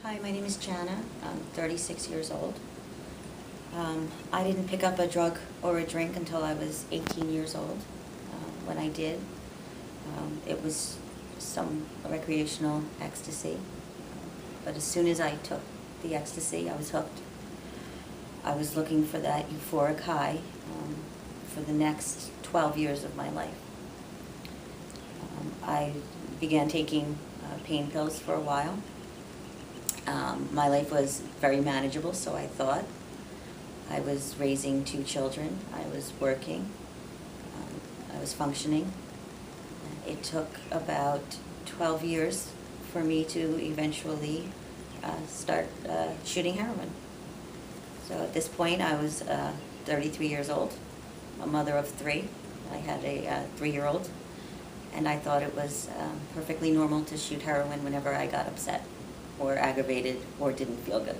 Hi, my name is Janna. I'm 36 years old. I didn't pick up a drug or a drink until I was 18 years old. When I did, it was some recreational ecstasy. But as soon as I took the ecstasy, I was hooked. I was looking for that euphoric high for the next 12 years of my life. I began taking pain pills for a while. My life was very manageable, so I thought. I was raising 2 children. I was working. I was functioning. It took about 12 years for me to eventually start shooting heroin. So at this point, I was 33 years old, a mother of 3. I had a 3-year-old, and I thought it was perfectly normal to shoot heroin whenever I got upset or aggravated or didn't feel good.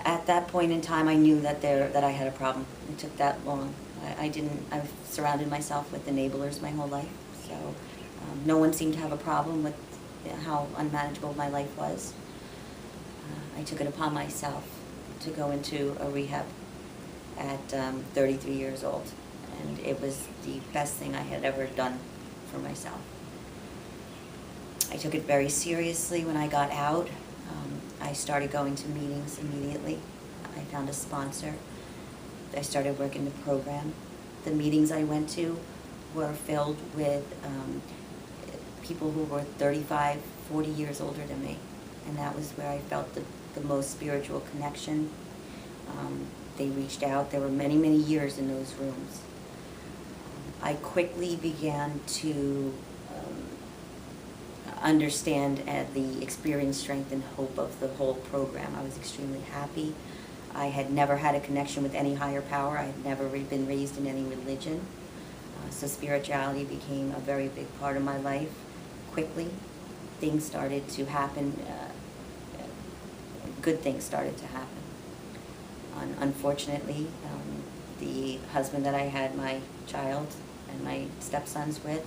At that point in time, I knew that I had a problem. It took that long. I've surrounded myself with enablers my whole life, so no one seemed to have a problem with how unmanageable my life was. I took it upon myself to go into a rehab at 33 years old, and it was the best thing I had ever done for myself. I took it very seriously when I got out. I started going to meetings immediately. I found a sponsor. I started working the program. The meetings I went to were filled with people who were 35, 40 years older than me. And that was where I felt the most spiritual connection. They reached out. There were many, many years in those rooms. I quickly began to understand the experience, strength, and hope of the whole program. I was extremely happy. I had never had a connection with any higher power. I had never been raised in any religion. So spirituality became a very big part of my life. Quickly, things started to happen. Good things started to happen. Unfortunately, the husband that I had my child and my stepsons with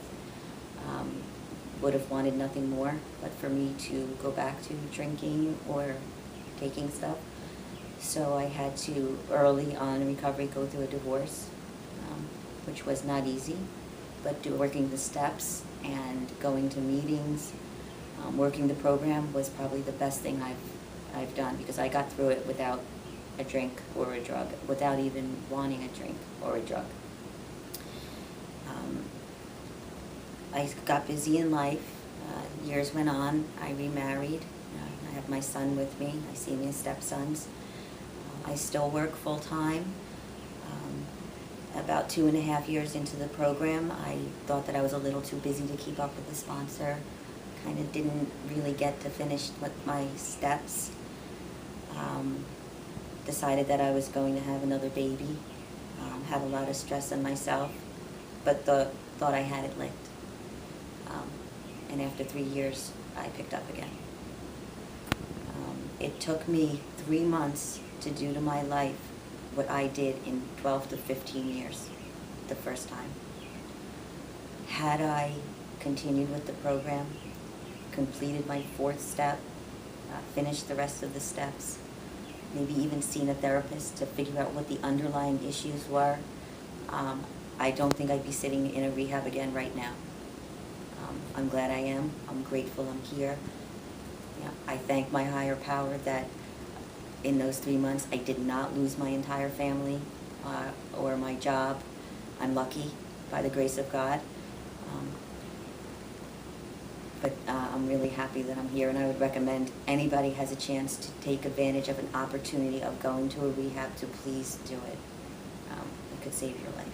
would have wanted nothing more but for me to go back to drinking or taking stuff. So I had to, early on in recovery, go through a divorce, which was not easy, but working the steps and going to meetings, working the program was probably the best thing I've done, because I got through it without a drink or a drug, without even wanting a drink or a drug. I got busy in life. Years went on. I remarried. I have my son with me. I see my stepsons. I still work full-time. About 2.5 years into the program, I thought that I was a little too busy to keep up with the sponsor. Kind of didn't really get to finish with my steps. Decided that I was going to have another baby. Had a lot of stress on myself, but thought I had it licked. And after 3 years, I picked up again. It took me 3 months to do to my life what I did in 12 to 15 years the first time. Had I continued with the program, completed my 4th step, finished the rest of the steps, maybe even seen a therapist to figure out what the underlying issues were, I don't think I'd be sitting in a rehab again right now. I'm glad I am. I'm grateful I'm here. I thank my higher power that in those 3 months I did not lose my entire family or my job. I'm lucky by the grace of God. But I'm really happy that I'm here, and I would recommend anybody has a chance to take advantage of an opportunity of going to a rehab to please do it. It could save your life.